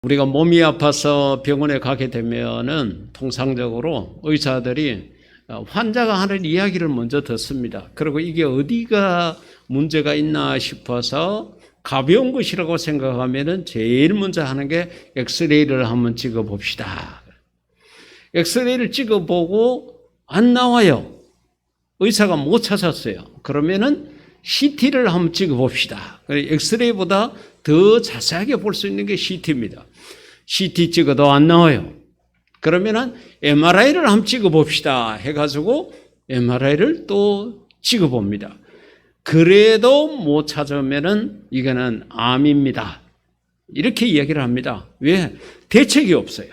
우리가 몸이 아파서 병원에 가게 되면은 통상적으로 의사들이 환자가 하는 이야기를 먼저 듣습니다. 그리고 이게 어디가 문제가 있나 싶어서 가벼운 것이라고 생각하면은 제일 먼저 하는 게 엑스레이를 한번 찍어 봅시다. 엑스레이를 찍어 보고 안 나와요. 의사가 못 찾았어요. 그러면은 CT를 한번 찍어 봅시다. 엑스레이보다 더 자세하게 볼 수 있는 게 CT입니다. CT 찍어도 안 나와요. 그러면은 MRI를 한번 찍어 봅시다 해가지고 MRI를 또 찍어 봅니다. 그래도 못 찾으면은 이거는 암입니다. 이렇게 이야기를 합니다. 왜? 대책이 없어요.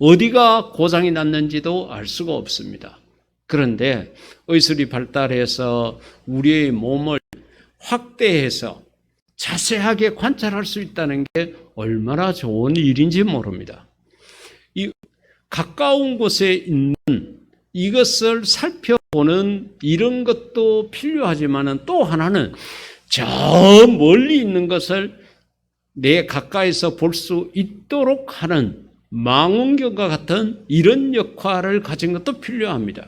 어디가 고장이 났는지도 알 수가 없습니다. 그런데 의술이 발달해서 우리의 몸을 확대해서 자세하게 관찰할 수 있다는 게 얼마나 좋은 일인지 모릅니다. 이 가까운 곳에 있는 이것을 살펴보는 이런 것도 필요하지만 또 하나는 저 멀리 있는 것을 내 가까이서 볼 수 있도록 하는 망원경과 같은 이런 역할을 가진 것도 필요합니다.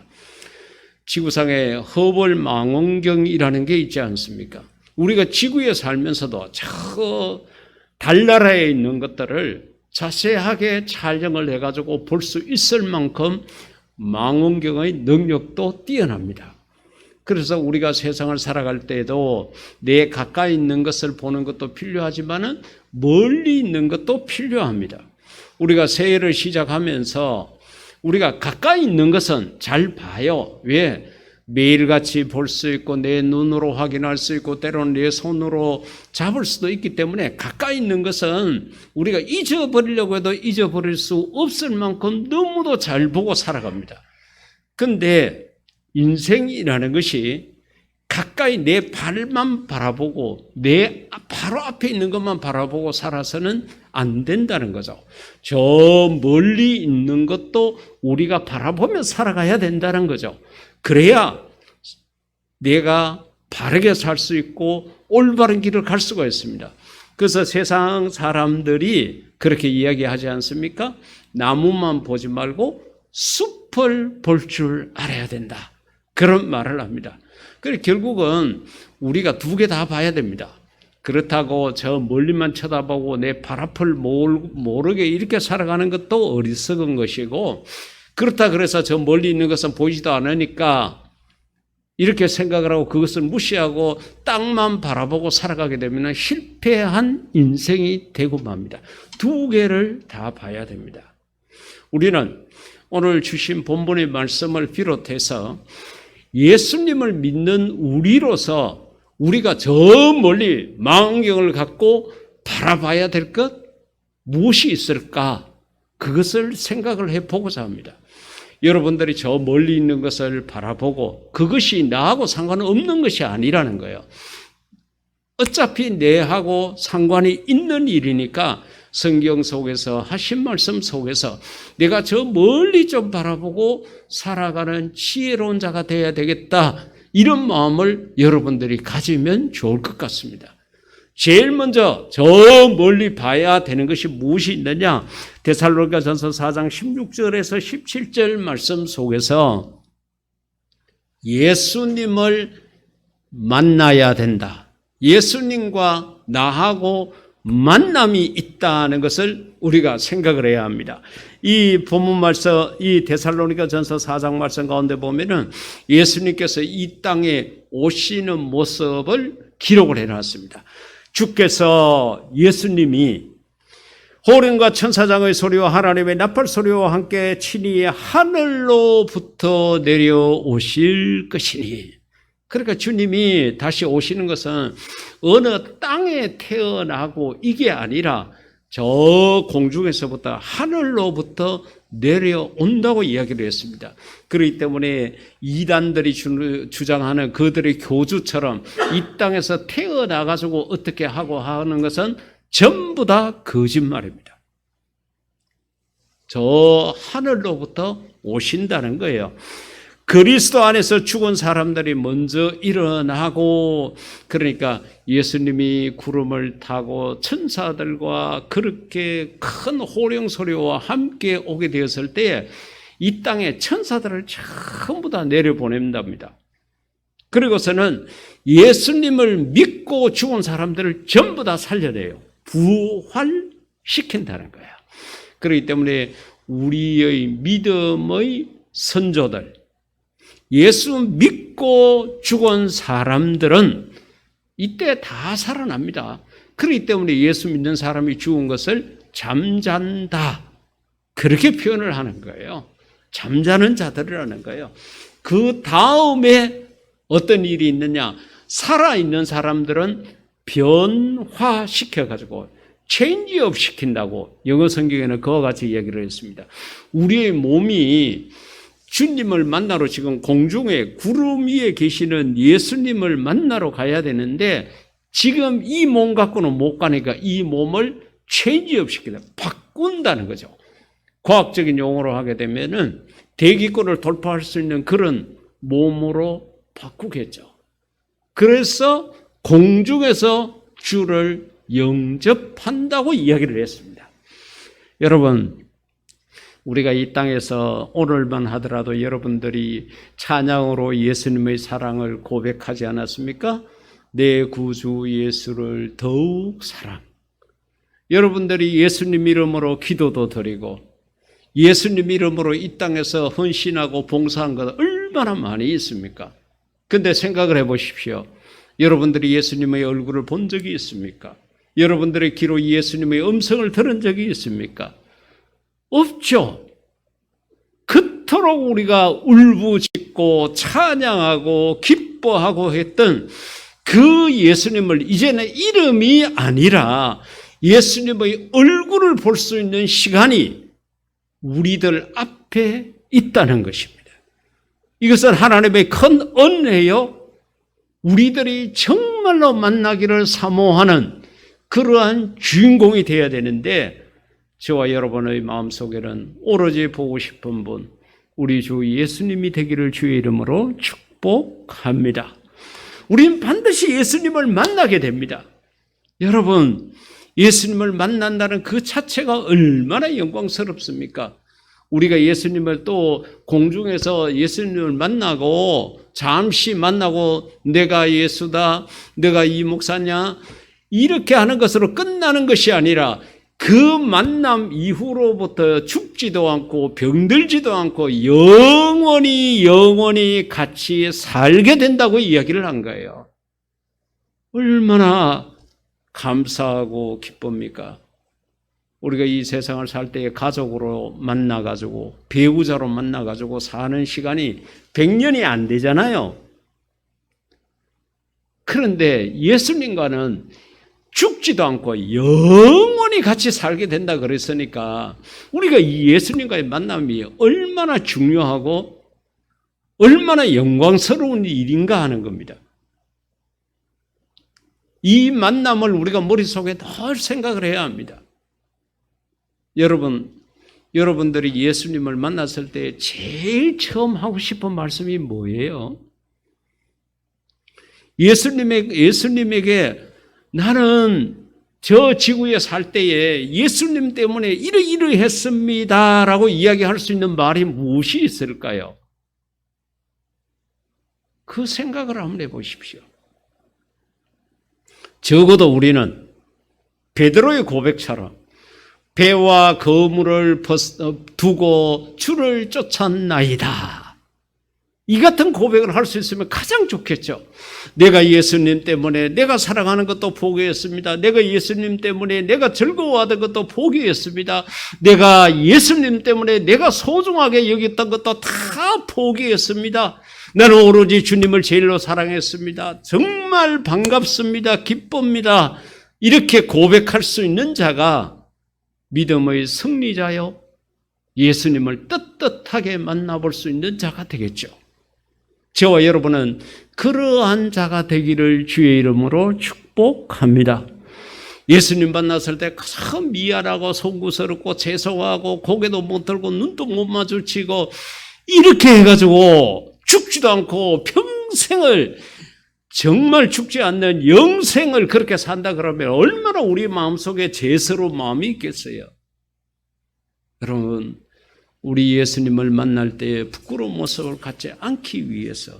지구상에 허블 망원경이라는 게 있지 않습니까? 우리가 지구에 살면서도 저 달나라에 있는 것들을 자세하게 촬영을 해가지고 볼 수 있을 만큼 망원경의 능력도 뛰어납니다. 그래서 우리가 세상을 살아갈 때에도 내 가까이 있는 것을 보는 것도 필요하지만 멀리 있는 것도 필요합니다. 우리가 새해를 시작하면서 우리가 가까이 있는 것은 잘 봐요. 왜? 매일같이 볼 수 있고 내 눈으로 확인할 수 있고 때로는 내 손으로 잡을 수도 있기 때문에 가까이 있는 것은 우리가 잊어버리려고 해도 잊어버릴 수 없을 만큼 너무도 잘 보고 살아갑니다. 그런데 인생이라는 것이 가까이 내 발만 바라보고 내 바로 앞에 있는 것만 바라보고 살아서는 안 된다는 거죠. 저 멀리 있는 것도 우리가 바라보며 살아가야 된다는 거죠. 그래야 내가 바르게 살 수 있고 올바른 길을 갈 수가 있습니다. 그래서 세상 사람들이 그렇게 이야기하지 않습니까? 나무만 보지 말고 숲을 볼 줄 알아야 된다. 그런 말을 합니다. 그래서 결국은 우리가 두 개 다 봐야 됩니다. 그렇다고 저 멀리만 쳐다보고 내 발 앞을 모르게 이렇게 살아가는 것도 어리석은 것이고, 그렇다 그래서 저 멀리 있는 것은 보이지도 않으니까 이렇게 생각을 하고 그것을 무시하고 땅만 바라보고 살아가게 되면 실패한 인생이 되고 맙니다. 두 개를 다 봐야 됩니다. 우리는 오늘 주신 본문의 말씀을 비롯해서 예수님을 믿는 우리로서 우리가 저 멀리 망원경을 갖고 바라봐야 될 것 무엇이 있을까? 그것을 생각을 해보고자 합니다. 여러분들이 저 멀리 있는 것을 바라보고 그것이 나하고 상관은 없는 것이 아니라는 거예요. 어차피 내하고 상관이 있는 일이니까 성경 속에서 하신 말씀 속에서 내가 저 멀리 좀 바라보고 살아가는 지혜로운 자가 되어야 되겠다. 이런 마음을 여러분들이 가지면 좋을 것 같습니다. 제일 먼저 저 멀리 봐야 되는 것이 무엇이 있느냐? 데살로니가전서 4장 16절에서 17절 말씀 속에서 예수님을 만나야 된다. 예수님과 나하고 만남이 있다는 것을 우리가 생각을 해야 합니다. 이 본문 말씀, 이 데살로니가전서 4장 말씀 가운데 보면은 예수님께서 이 땅에 오시는 모습을 기록을 해놨습니다. 주께서 예수님이 호령과 천사장의 소리와 하나님의 나팔 소리와 함께 친히 하늘로부터 내려오실 것이니, 그러니까 주님이 다시 오시는 것은 어느 땅에 태어나고 이게 아니라 저 공중에서부터 하늘로부터 내려온다고 이야기를 했습니다. 그렇기 때문에 이단들이 주장하는 그들의 교주처럼 이 땅에서 태어나가지고 어떻게 하고 하는 것은 전부 다 거짓말입니다. 저 하늘로부터 오신다는 거예요. 그리스도 안에서 죽은 사람들이 먼저 일어나고, 그러니까 예수님이 구름을 타고 천사들과 그렇게 큰 호령 소리와 함께 오게 되었을 때 이 땅에 천사들을 전부 다 내려보낸답니다. 그리고서는 예수님을 믿고 죽은 사람들을 전부 다 살려내요. 부활시킨다는 거예요. 그렇기 때문에 우리의 믿음의 선조들, 예수 믿고 죽은 사람들은 이때 다 살아납니다. 그렇기 때문에 예수 믿는 사람이 죽은 것을 잠잔다, 그렇게 표현을 하는 거예요. 잠자는 자들이라는 거예요. 그 다음에 어떤 일이 있느냐, 살아있는 사람들은 변화시켜가지고 체인지업 시킨다고 영어 성경에는 그와 같이 얘기를 했습니다. 우리의 몸이 주님을 만나러 지금 공중에 구름 위에 계시는 예수님을 만나러 가야 되는데 지금 이 몸 갖고는 못 가니까 이 몸을 체인지업 시킨다, 바꾼다는 거죠. 과학적인 용어로 하게 되면은 대기권을 돌파할 수 있는 그런 몸으로 바꾸겠죠. 그래서 공중에서 주를 영접한다고 이야기를 했습니다. 여러분, 우리가 이 땅에서 오늘만 하더라도 여러분들이 찬양으로 예수님의 사랑을 고백하지 않았습니까? 내 구주 예수를 더욱 사랑. 여러분들이 예수님 이름으로 기도도 드리고 예수님 이름으로 이 땅에서 헌신하고 봉사한 것 얼마나 많이 있습니까? 근데 생각을 해보십시오. 여러분들이 예수님의 얼굴을 본 적이 있습니까? 여러분들의 귀로 예수님의 음성을 들은 적이 있습니까? 없죠. 그토록 우리가 울부짖고 찬양하고 기뻐하고 했던 그 예수님을 이제는 이름이 아니라 예수님의 얼굴을 볼 수 있는 시간이 우리들 앞에 있다는 것입니다. 이것은 하나님의 큰 은혜요. 우리들이 정말로 만나기를 사모하는 그러한 주인공이 되어야 되는데 저와 여러분의 마음속에는 오로지 보고 싶은 분, 우리 주 예수님이 되기를 주의 이름으로 축복합니다. 우리는 반드시 예수님을 만나게 됩니다. 여러분, 예수님을 만난다는 그 자체가 얼마나 영광스럽습니까? 우리가 예수님을 또 공중에서 예수님을 만나고 잠시 만나고 내가 예수다, 내가 이 목사냐 이렇게 하는 것으로 끝나는 것이 아니라 그 만남 이후로부터 죽지도 않고 병들지도 않고 영원히 같이 살게 된다고 이야기를 한 거예요. 얼마나 감사하고 기쁩니까? 우리가 이 세상을 살 때 가족으로 만나가지고 배우자로 만나가지고 사는 시간이 100년이 안 되잖아요. 그런데 예수님과는 죽지도 않고 영원히 같이 살게 된다 그랬으니까 우리가 이 예수님과의 만남이 얼마나 중요하고 얼마나 영광스러운 일인가 하는 겁니다. 이 만남을 우리가 머릿속에 늘 생각을 해야 합니다. 여러분들이 예수님을 만났을 때 제일 처음 하고 싶은 말씀이 뭐예요? 예수님에게 나는 저 지구에 살 때에 예수님 때문에 이러이러했습니다 라고 이야기할 수 있는 말이 무엇이 있을까요? 그 생각을 한번 해보십시오. 적어도 우리는 베드로의 고백처럼 배와 거물을 두고 주를 쫓았나이다. 이 같은 고백을 할 수 있으면 가장 좋겠죠. 내가 예수님 때문에 내가 사랑하는 것도 포기했습니다. 내가 예수님 때문에 내가 즐거워하던 것도 포기했습니다. 내가 예수님 때문에 내가 소중하게 여겼던 것도 다 포기했습니다. 나는 오로지 주님을 제일로 사랑했습니다. 정말 반갑습니다. 기쁩니다. 이렇게 고백할 수 있는 자가 믿음의 승리자요, 예수님을 떳떳하게 만나볼 수 있는 자가 되겠죠. 저와 여러분은 그러한 자가 되기를 주의 이름으로 축복합니다. 예수님 만났을 때 참 미안하고 송구스럽고 죄송하고 고개도 못 들고 눈도 못 마주치고 이렇게 해가지고 죽지도 않고 평생을 정말 죽지 않는 영생을 그렇게 산다 그러면 얼마나 우리 마음속에 죄스러운 마음이 있겠어요. 여러분, 우리 예수님을 만날 때 부끄러운 모습을 갖지 않기 위해서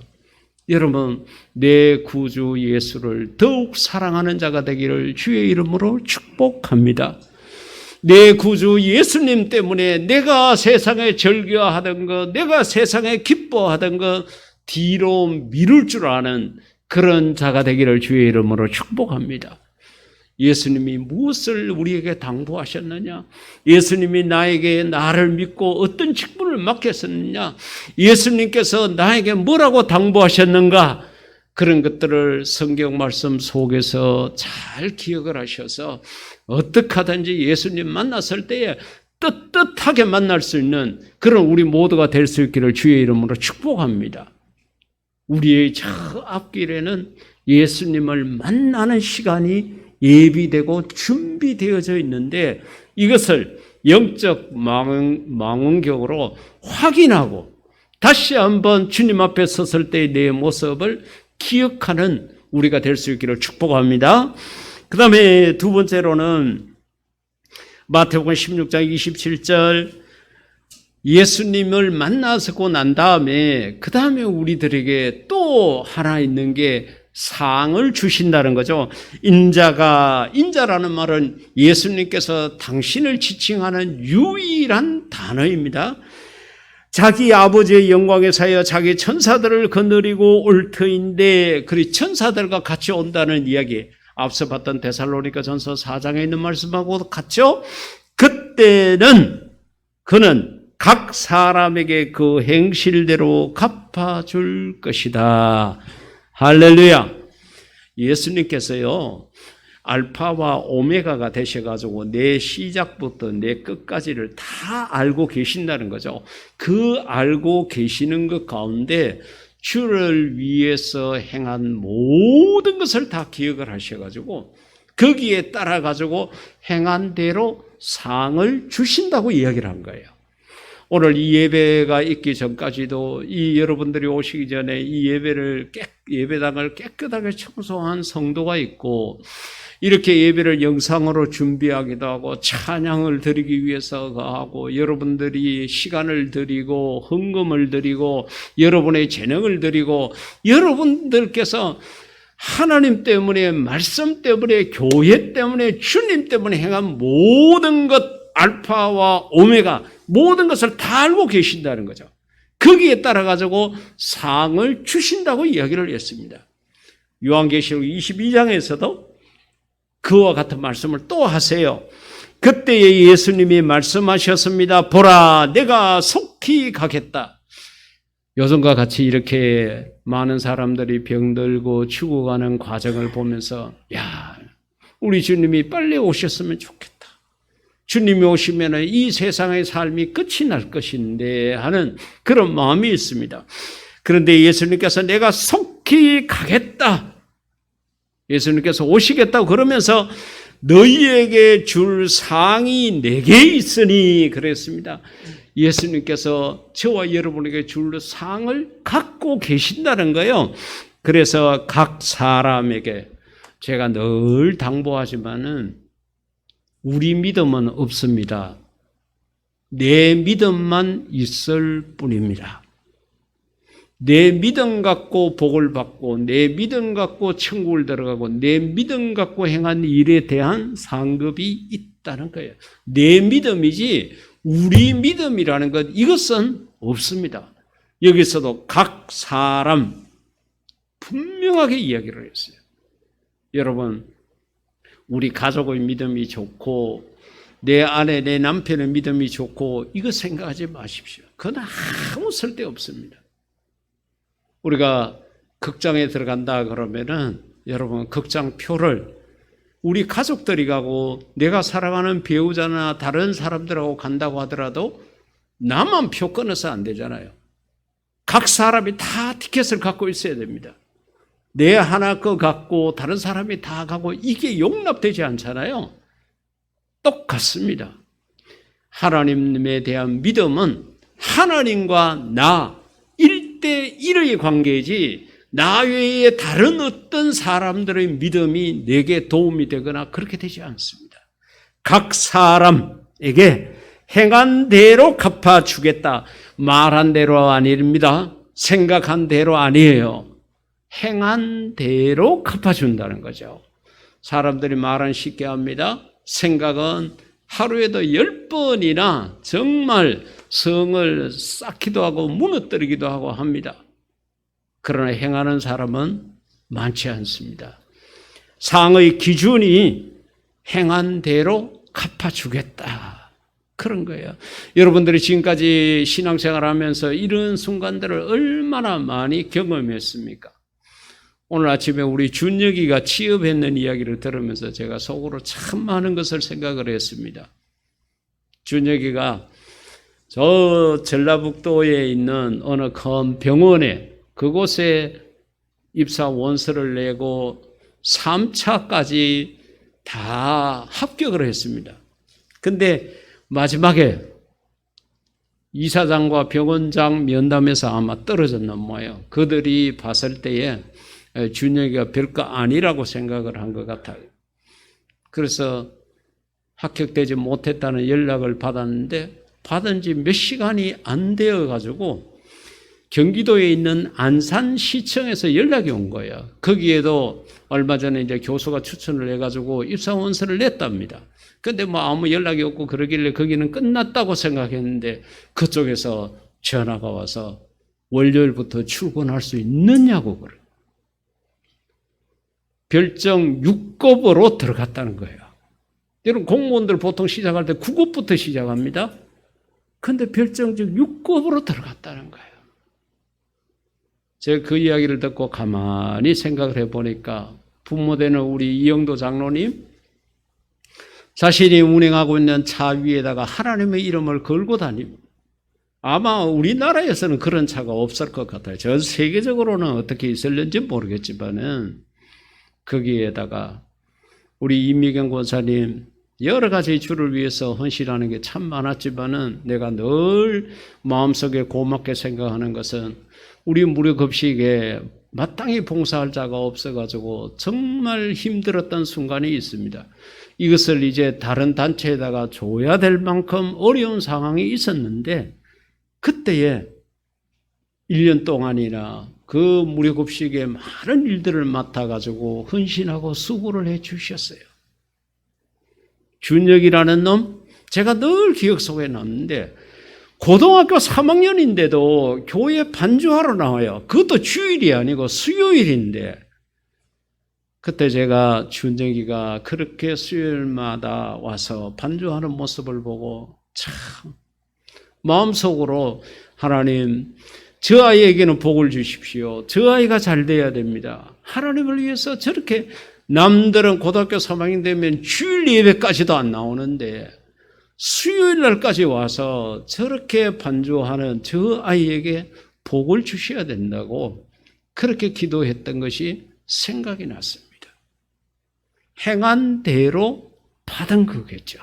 여러분, 내 구주 예수를 더욱 사랑하는 자가 되기를 주의 이름으로 축복합니다. 내 구주 예수님 때문에 내가 세상에 즐겨하던 것, 내가 세상에 기뻐하던 것 뒤로 미룰 줄 아는 그런 자가 되기를 주의 이름으로 축복합니다. 예수님이 무엇을 우리에게 당부하셨느냐? 예수님이 나를 믿고 어떤 직분을 맡겼느냐? 예수님께서 나에게 뭐라고 당부하셨는가? 그런 것들을 성경 말씀 속에서 잘 기억을 하셔서 어떻게 하든지 예수님 만났을 때에 떳떳하게 만날 수 있는 그런 우리 모두가 될 수 있기를 주의 이름으로 축복합니다. 우리의 저 앞길에는 예수님을 만나는 시간이 예비되고 준비되어져 있는데 이것을 영적 망원경으로 확인하고 다시 한번 주님 앞에 섰을 때의 내 모습을 기억하는 우리가 될 수 있기를 축복합니다. 그 다음에 두 번째로는 마태복음 16장 27절 예수님을 만나고 난 다음에 그 다음에 우리들에게 또 하나 있는 게 상을 주신다는 거죠. 인자라는 말은 예수님께서 당신을 지칭하는 유일한 단어입니다. 자기 아버지의 영광에 사여 자기 천사들을 거느리고 올 터인데 그 천사들과 같이 온다는 이야기 앞서 봤던 데살로니가전서 4장에 있는 말씀하고 같죠. 그때는 그는 각 사람에게 그 행실대로 갚아줄 것이다. 할렐루야. 예수님께서요 알파와 오메가가 되셔가지고 내 시작부터 내 끝까지를 다 알고 계신다는 거죠. 그 알고 계시는 것 가운데 주를 위해서 행한 모든 것을 다 기억을 하셔가지고 거기에 따라가지고 행한 대로 상을 주신다고 이야기를 한 거예요. 오늘 이 예배가 있기 전까지도 이 여러분들이 오시기 전에 이 예배당을 깨끗하게 청소한 성도가 있고 이렇게 예배를 영상으로 준비하기도 하고 찬양을 드리기 위해서 하고 여러분들이 시간을 드리고 헌금을 드리고 여러분의 재능을 드리고 여러분들께서 하나님 때문에 말씀 때문에 교회 때문에 주님 때문에 행한 모든 것 알파와 오메가 모든 것을 다 알고 계신다는 거죠. 거기에 따라 가지고 상을 주신다고 이야기를 했습니다. 요한계시록 22장에서도 그와 같은 말씀을 또 하세요. 그때에 예수님이 말씀하셨습니다. 보라, 내가 속히 가겠다. 요즘과 같이 이렇게 많은 사람들이 병들고 죽어가는 과정을 보면서 야, 우리 주님이 빨리 오셨으면 좋겠다. 주님이 오시면 이 세상의 삶이 끝이 날 것인데 하는 그런 마음이 있습니다. 그런데 예수님께서 내가 속히 가겠다. 예수님께서 오시겠다고 그러면서 너희에게 줄 상이 내게 있으니 그랬습니다. 예수님께서 저와 여러분에게 줄 상을 갖고 계신다는 거예요. 그래서 각 사람에게 제가 늘 당부하지만은 우리 믿음은 없습니다. 내 믿음만 있을 뿐입니다. 내 믿음 갖고 복을 받고 내 믿음 갖고 천국을 들어가고 내 믿음 갖고 행한 일에 대한 상급이 있다는 거예요. 내 믿음이지 우리 믿음이라는 것 이것은 없습니다. 여기서도 각 사람 분명하게 이야기를 했어요. 여러분 우리 가족의 믿음이 좋고 내 아내 내 남편의 믿음이 좋고 이거 생각하지 마십시오. 그건 아무 쓸데없습니다. 우리가 극장에 들어간다 그러면은 여러분 극장표를 우리 가족들이 가고 내가 사랑하는 배우자나 다른 사람들하고 간다고 하더라도 나만 표 끊어서 안 되잖아요. 각 사람이 다 티켓을 갖고 있어야 됩니다. 내 하나 거 갖고 다른 사람이 다 가고 이게 용납되지 않잖아요. 똑같습니다. 하나님에 대한 믿음은 하나님과 나 1대 이의 관계이지 나 외에 다른 어떤 사람들의 믿음이 내게 도움이 되거나 그렇게 되지 않습니다. 각 사람에게 행한 대로 갚아주겠다. 말한 대로 아닙니다. 생각한 대로 아니에요. 행한 대로 갚아준다는 거죠. 사람들이 말은 쉽게 합니다. 생각은 하루에도 10번이나 정말 성을 쌓기도 하고 무너뜨리기도 하고 합니다. 그러나 행하는 사람은 많지 않습니다. 상의 기준이 행한 대로 갚아주겠다. 그런 거예요. 여러분들이 지금까지 신앙생활 하면서 이런 순간들을 얼마나 많이 경험했습니까? 오늘 아침에 우리 준혁이가 취업했는 이야기를 들으면서 제가 속으로 참 많은 것을 생각을 했습니다. 준혁이가 저 전라북도에 있는 어느 큰 병원에 그곳에 입사 원서를 내고 3차까지 다 합격을 했습니다. 근데 마지막에 이사장과 병원장 면담에서 아마 떨어졌나 뭐예요. 그들이 봤을 때에 준혁이가 별거 아니라고 생각을 한 것 같아요. 그래서 합격되지 못했다는 연락을 받았는데 받은 지 몇 시간이 안 되어 가지고 경기도에 있는 안산시청에서 연락이 온 거예요. 거기에도 얼마 전에 이제 교수가 추천을 해가지고 입사원서를 냈답니다. 근데 뭐 아무 연락이 없고 그러길래 거기는 끝났다고 생각했는데 그쪽에서 전화가 와서 월요일부터 출근할 수 있느냐고 그래요. 별정 6급으로 들어갔다는 거예요. 여러분 공무원들 보통 시작할 때 9급부터 시작합니다. 근데 별정적 6급으로 들어갔다는 거예요. 제가 그 이야기를 듣고 가만히 생각을 해보니까 부모되는 우리 이영도 장로님 자신이 운행하고 있는 차 위에다가 하나님의 이름을 걸고 다닙니다. 아마 우리나라에서는 그런 차가 없을 것 같아요. 전 세계적으로는 어떻게 있을는지 모르겠지만은 거기에다가 우리 임미경 권사님 여러 가지 주를 위해서 헌신하는 게 참 많았지만은 내가 늘 마음속에 고맙게 생각하는 것은 우리 무료급식에 마땅히 봉사할 자가 없어가지고 정말 힘들었던 순간이 있습니다. 이것을 이제 다른 단체에다가 줘야 될 만큼 어려운 상황이 있었는데 그때에 1년 동안이나 그 무료급식에 많은 일들을 맡아가지고 헌신하고 수고를 해 주셨어요. 준혁이라는 놈 제가 늘 기억 속에 남는데 고등학교 3학년인데도 교회 반주하러 나와요. 그것도 주일이 아니고 수요일인데 그때 제가 준혁이가 그렇게 수요일마다 와서 반주하는 모습을 보고 참 마음속으로 하나님 저 아이에게는 복을 주십시오. 저 아이가 잘 돼야 됩니다. 하나님을 위해서 저렇게 남들은 고등학교 3학년 되면 주일 예배까지도 안 나오는데 수요일 날까지 와서 저렇게 반주하는 저 아이에게 복을 주셔야 된다고 그렇게 기도했던 것이 생각이 났습니다. 행한 대로 받은 거겠죠.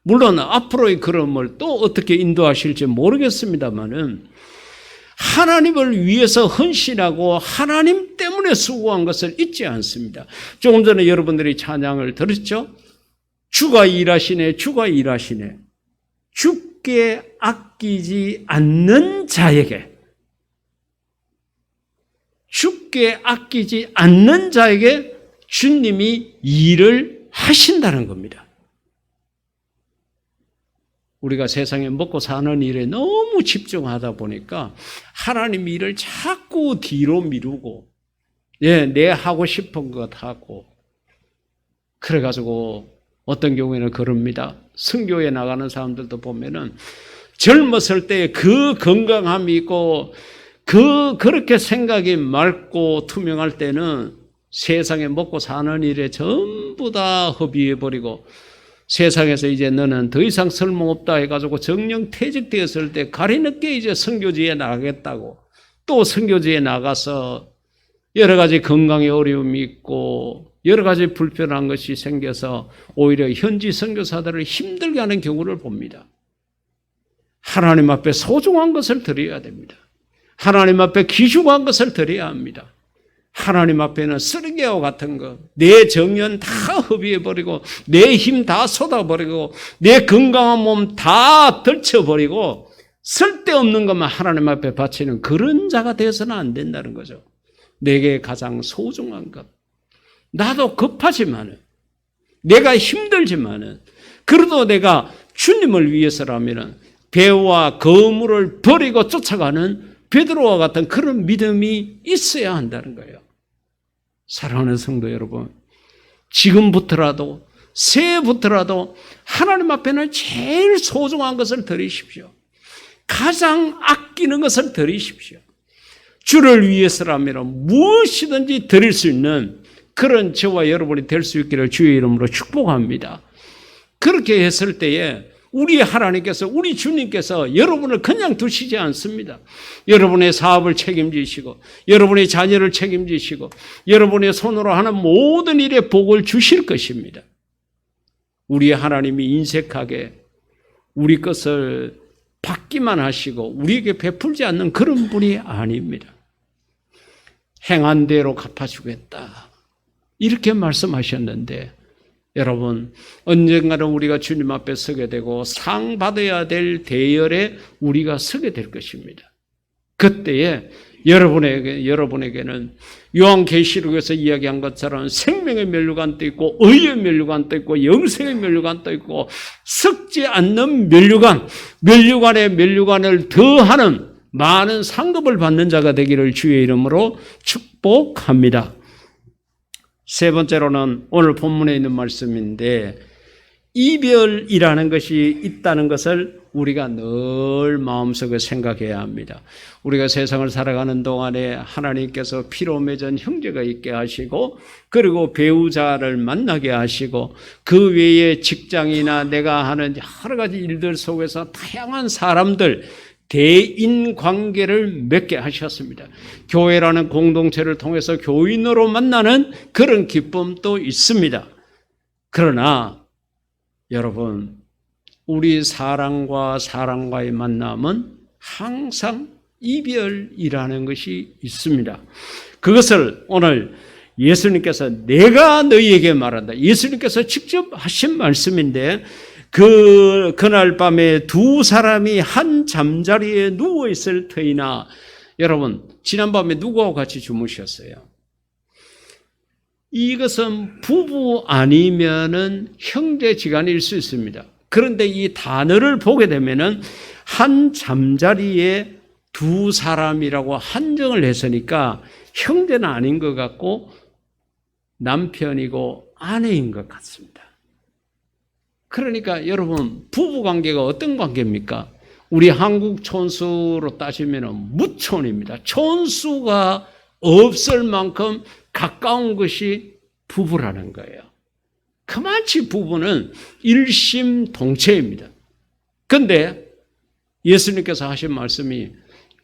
물론 앞으로의 걸음을 또 어떻게 인도하실지 모르겠습니다만은 하나님을 위해서 헌신하고 하나님 때문에 수고한 것을 잊지 않습니다. 조금 전에 여러분들이 찬양을 들었죠? 주가 일하시네, 주가 일하시네. 주께 아끼지 않는 자에게, 주께 아끼지 않는 자에게 주님이 일을 하신다는 겁니다. 우리가 세상에 먹고 사는 일에 너무 집중하다 보니까 하나님 일을 자꾸 뒤로 미루고 내 하고 싶은 것 하고 그래가지고 어떤 경우에는 그럽니다. 선교에 나가는 사람들도 보면은 젊었을 때 그 건강함이 있고 그렇게 생각이 맑고 투명할 때는 세상에 먹고 사는 일에 전부 다 허비해버리고 세상에서 이제 너는 더 이상 쓸모없다 해가지고 정령 퇴직되었을 때 가리늦게 이제 선교지에 나가겠다고 또 선교지에 나가서 여러 가지 건강에 어려움이 있고 여러 가지 불편한 것이 생겨서 오히려 현지 선교사들을 힘들게 하는 경우를 봅니다. 하나님 앞에 소중한 것을 드려야 됩니다. 하나님 앞에 귀중한 것을 드려야 합니다. 하나님 앞에는 쓰레기와 같은 것, 내 정연 다 허비해버리고 내 힘 다 쏟아버리고 내 건강한 몸 다 덜쳐버리고 쓸데없는 것만 하나님 앞에 바치는 그런 자가 되어서는 안 된다는 거죠. 내게 가장 소중한 것. 나도 급하지만은, 내가 힘들지만은, 그래도 내가 주님을 위해서라면은 배와 거물을 버리고 쫓아가는 베드로와 같은 그런 믿음이 있어야 한다는 거예요. 사랑하는 성도 여러분, 지금부터라도, 새해부터라도 하나님 앞에는 제일 소중한 것을 드리십시오. 가장 아끼는 것을 드리십시오. 주를 위해서라면 무엇이든지 드릴 수 있는 그런 저와 여러분이 될 수 있기를 주의 이름으로 축복합니다. 그렇게 했을 때에 우리 하나님께서, 우리 주님께서 여러분을 그냥 두시지 않습니다. 여러분의 사업을 책임지시고, 여러분의 자녀를 책임지시고, 여러분의 손으로 하는 모든 일에 복을 주실 것입니다. 우리 하나님이 인색하게 우리 것을 받기만 하시고 우리에게 베풀지 않는 그런 분이 아닙니다. 행한 대로 갚아주겠다, 이렇게 말씀하셨는데, 여러분, 언젠가는 우리가 주님 앞에 서게 되고 상 받아야 될 대열에 우리가 서게 될 것입니다. 그때에 여러분에게는 요한계시록에서 이야기한 것처럼 생명의 면류관 떠 있고, 의의 면류관 떠 있고, 영생의 면류관 떠 있고, 썩지 않는 면류관, 면류관에 면류관을 더하는 많은 상급을 받는 자가 되기를 주의 이름으로 축복합니다. 세 번째로는 오늘 본문에 있는 말씀인데, 이별이라는 것이 있다는 것을 우리가 늘 마음속에 생각해야 합니다. 우리가 세상을 살아가는 동안에 하나님께서 피로 맺은 형제가 있게 하시고, 그리고 배우자를 만나게 하시고, 그 외에 직장이나 내가 하는 여러 가지 일들 속에서 다양한 사람들, 대인 관계를 맺게 하셨습니다. 교회라는 공동체를 통해서 교인으로 만나는 그런 기쁨도 있습니다. 그러나 여러분, 우리 사랑과 사랑과의 만남은 항상 이별이라는 것이 있습니다. 그것을 오늘 예수님께서 내가 너희에게 말한다, 예수님께서 직접 하신 말씀인데, 그날 밤에 두 사람이 한 잠자리에 누워있을 터이나, 여러분, 지난밤에 누구하고 같이 주무셨어요? 이것은 부부 아니면은 형제지간일 수 있습니다. 그런데 이 단어를 보게 되면은 한 잠자리에 두 사람이라고 한정을 했으니까 형제는 아닌 것 같고 남편이고 아내인 것 같습니다. 그러니까 여러분, 부부 관계가 어떤 관계입니까? 우리 한국 촌수로 따지면 무촌입니다. 촌수가 없을 만큼 가까운 것이 부부라는 거예요. 그만치 부부는 일심동체입니다. 그런데 예수님께서 하신 말씀이,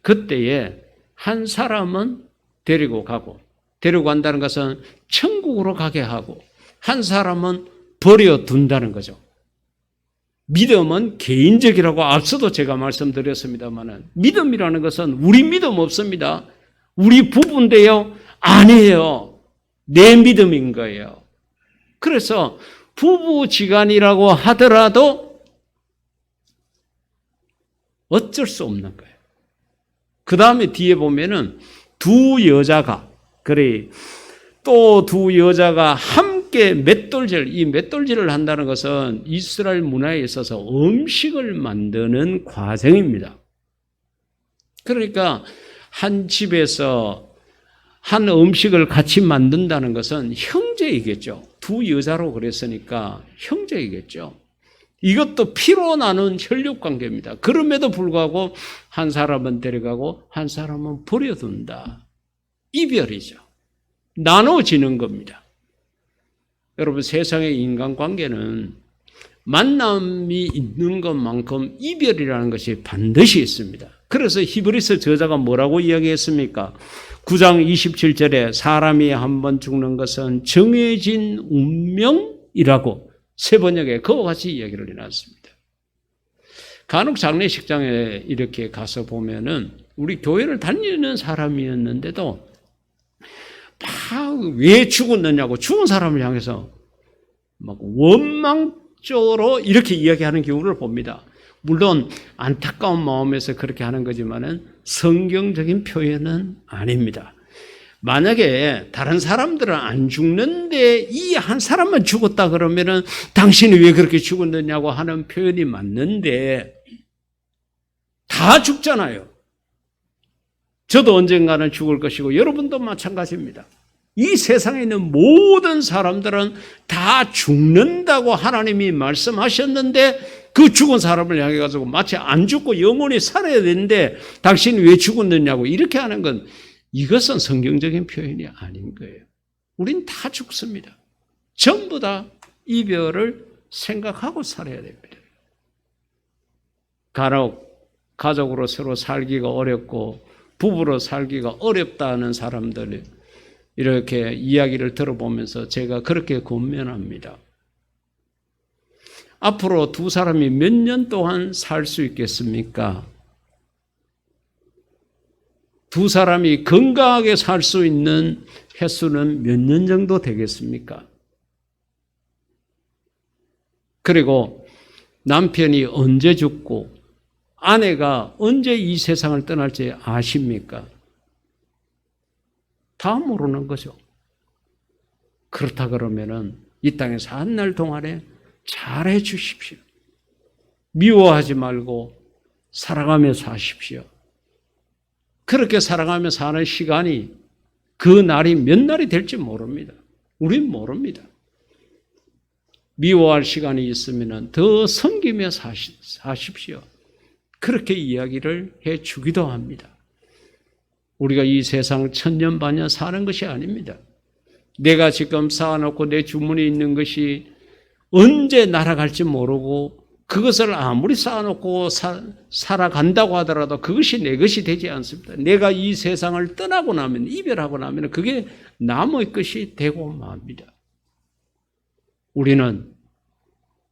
그때에 한 사람은 데리고 간다는 것은 천국으로 가게 하고, 한 사람은 버려둔다는 거죠. 믿음은 개인적이라고 앞서도 제가 말씀드렸습니다만, 믿음이라는 것은 우리 믿음 없습니다. 우리 부부인데요? 아니에요. 내 믿음인 거예요. 그래서 부부지간이라고 하더라도 어쩔 수 없는 거예요. 그 다음에 뒤에 보면은 두 여자가, 또 두 여자가 함께 맷돌질, 이 맷돌질을 한다는 것은 이스라엘 문화에 있어서 음식을 만드는 과정입니다. 그러니까 한 집에서 한 음식을 같이 만든다는 것은 형제이겠죠. 두 여자로 그랬으니까 형제이겠죠. 이것도 피로 나눈 혈육관계입니다. 그럼에도 불구하고 한 사람은 데려가고 한 사람은 버려둔다. 이별이죠. 나눠지는 겁니다. 여러분, 세상의 인간관계는 만남이 있는 것만큼 이별이라는 것이 반드시 있습니다. 그래서 히브리서 저자가 뭐라고 이야기했습니까? 9장 27절에 사람이 한 번 죽는 것은 정해진 운명이라고 세번역에 그와 같이 이야기를 해놨습니다. 간혹 장례식장에 이렇게 가서 보면은 우리 교회를 다니는 사람이었는데도 왜 죽었느냐고 죽은 사람을 향해서 막 원망적으로 이렇게 이야기하는 경우를 봅니다. 물론 안타까운 마음에서 그렇게 하는 거지만은 성경적인 표현은 아닙니다. 만약에 다른 사람들은 안 죽는데 이 한 사람만 죽었다 그러면은 당신이 왜 그렇게 죽었느냐고 하는 표현이 맞는데 다 죽잖아요. 저도 언젠가는 죽을 것이고 여러분도 마찬가지입니다. 이 세상에 있는 모든 사람들은 다 죽는다고 하나님이 말씀하셨는데 그 죽은 사람을 향해 가지고 마치 안 죽고 영원히 살아야 되는데 당신이 왜 죽었느냐고 이렇게 하는 건 이것은 성경적인 표현이 아닌 거예요. 우린 다 죽습니다. 전부 다 이별을 생각하고 살아야 됩니다. 간혹 가족으로 서로 살기가 어렵고 부부로 살기가 어렵다는 사람들 이렇게 이야기를 들어보면서 제가 그렇게 권면합니다. 앞으로 두 사람이 몇 년 동안 살 수 있겠습니까? 두 사람이 건강하게 살 수 있는 횟수는 몇 년 정도 되겠습니까? 그리고 남편이 언제 죽고 아내가 언제 이 세상을 떠날지 아십니까? 다 모르는 거죠. 그렇다 그러면은 이 땅에서 한 날 동안에 잘해 주십시오. 미워하지 말고 살아가며 사십시오. 그렇게 살아가며 사는 시간이 그 날이 몇 날이 될지 모릅니다. 우린 모릅니다. 미워할 시간이 있으면 더 섬기며 사십시오. 그렇게 이야기를 해 주기도 합니다. 우리가 이 세상 천년반년 사는 것이 아닙니다. 내가 지금 쌓아놓고 내 주머니에 있는 것이 언제 날아갈지 모르고 그것을 아무리 쌓아놓고 살아간다고 하더라도 그것이 내 것이 되지 않습니다. 내가 이 세상을 떠나고 나면, 이별하고 나면 그게 남의 것이 되고 맙니다. 우리는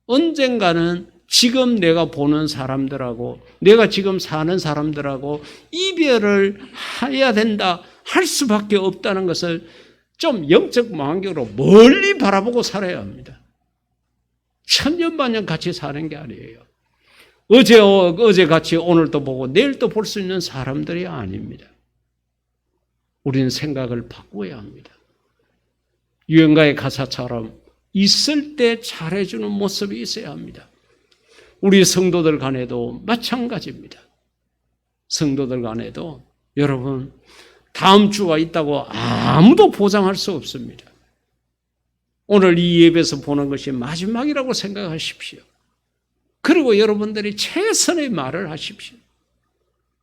언젠가는 지금 내가 보는 사람들하고 내가 지금 사는 사람들하고 이별을 해야 된다, 할 수밖에 없다는 것을 좀 영적 망경으로 멀리 바라보고 살아야 합니다. 천년만년 같이 사는 게 아니에요. 어제 같이 오늘도 보고 내일 또 볼 수 있는 사람들이 아닙니다. 우리는 생각을 바꿔야 합니다. 유행가의 가사처럼 있을 때 잘해주는 모습이 있어야 합니다. 우리 성도들 간에도 마찬가지입니다. 성도들 간에도 여러분 다음 주가 있다고 아무도 보장할 수 없습니다. 오늘 이 예배에서 보는 것이 마지막이라고 생각하십시오. 그리고 여러분들이 최선의 말을 하십시오.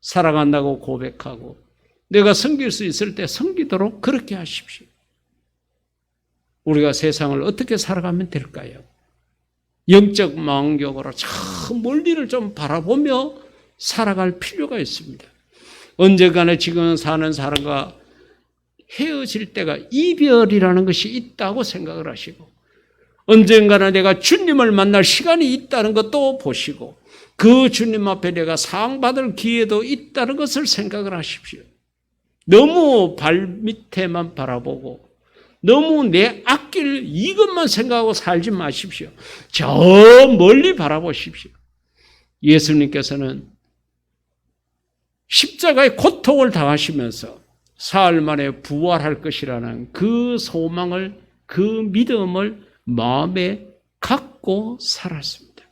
사랑한다고 고백하고 내가 섬길 수 있을 때 섬기도록 그렇게 하십시오. 우리가 세상을 어떻게 살아가면 될까요? 영적 망경으로 저 멀리를 좀 바라보며 살아갈 필요가 있습니다. 언젠가는 지금 사는 사람과 헤어질 때가 이별이라는 것이 있다고 생각을 하시고 언젠가는 내가 주님을 만날 시간이 있다는 것도 보시고 그 주님 앞에 내가 사랑받을 기회도 있다는 것을 생각을 하십시오. 너무 발밑에만 바라보고 너무 내 아낄 이것만 생각하고 살지 마십시오. 저 멀리 바라보십시오. 예수님께서는 십자가의 고통을 당하시면서 사흘 만에 부활할 것이라는 그 소망을, 그 믿음을 마음에 갖고 살았습니다.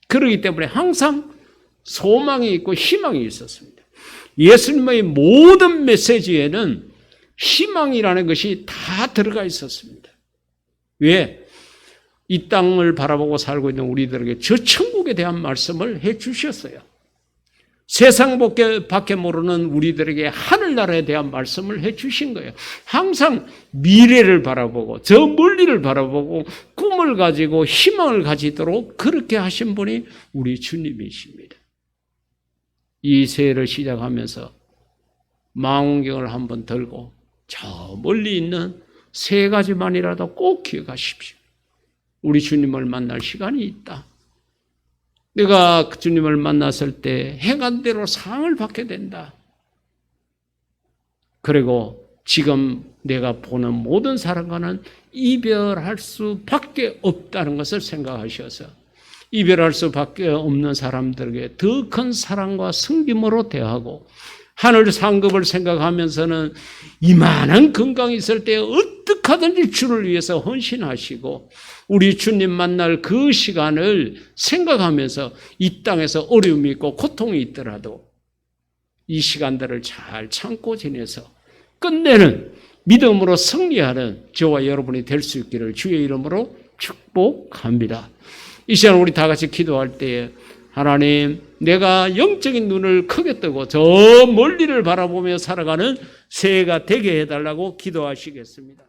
그렇기 때문에 항상 소망이 있고 희망이 있었습니다. 예수님의 모든 메시지에는 희망이라는 것이 다 들어가 있었습니다. 왜? 이 땅을 바라보고 살고 있는 우리들에게 저 천국에 대한 말씀을 해 주셨어요. 세상 밖에 모르는 우리들에게 하늘나라에 대한 말씀을 해 주신 거예요. 항상 미래를 바라보고 저 멀리를 바라보고 꿈을 가지고 희망을 가지도록 그렇게 하신 분이 우리 주님이십니다. 이 새해를 시작하면서 망원경을 한번 들고 저 멀리 있는 세 가지만이라도 꼭 기억하십시오. 우리 주님을 만날 시간이 있다. 내가 주님을 만났을 때 행한 대로 상을 받게 된다. 그리고 지금 내가 보는 모든 사람과는 이별할 수밖에 없다는 것을 생각하셔서 이별할 수밖에 없는 사람들에게 더 큰 사랑과 섬김으로 대하고 하늘 상급을 생각하면서는 이만한 건강이 있을 때 어떻게 하든지 주를 위해서 헌신하시고 우리 주님 만날 그 시간을 생각하면서 이 땅에서 어려움이 있고 고통이 있더라도 이 시간들을 잘 참고 지내서 끝내는 믿음으로 승리하는 저와 여러분이 될 수 있기를 주의 이름으로 축복합니다. 이 시간 우리 다 같이 기도할 때에 하나님, 내가 영적인 눈을 크게 뜨고 저 멀리를 바라보며 살아가는 새해가 되게 해달라고 기도하시겠습니다.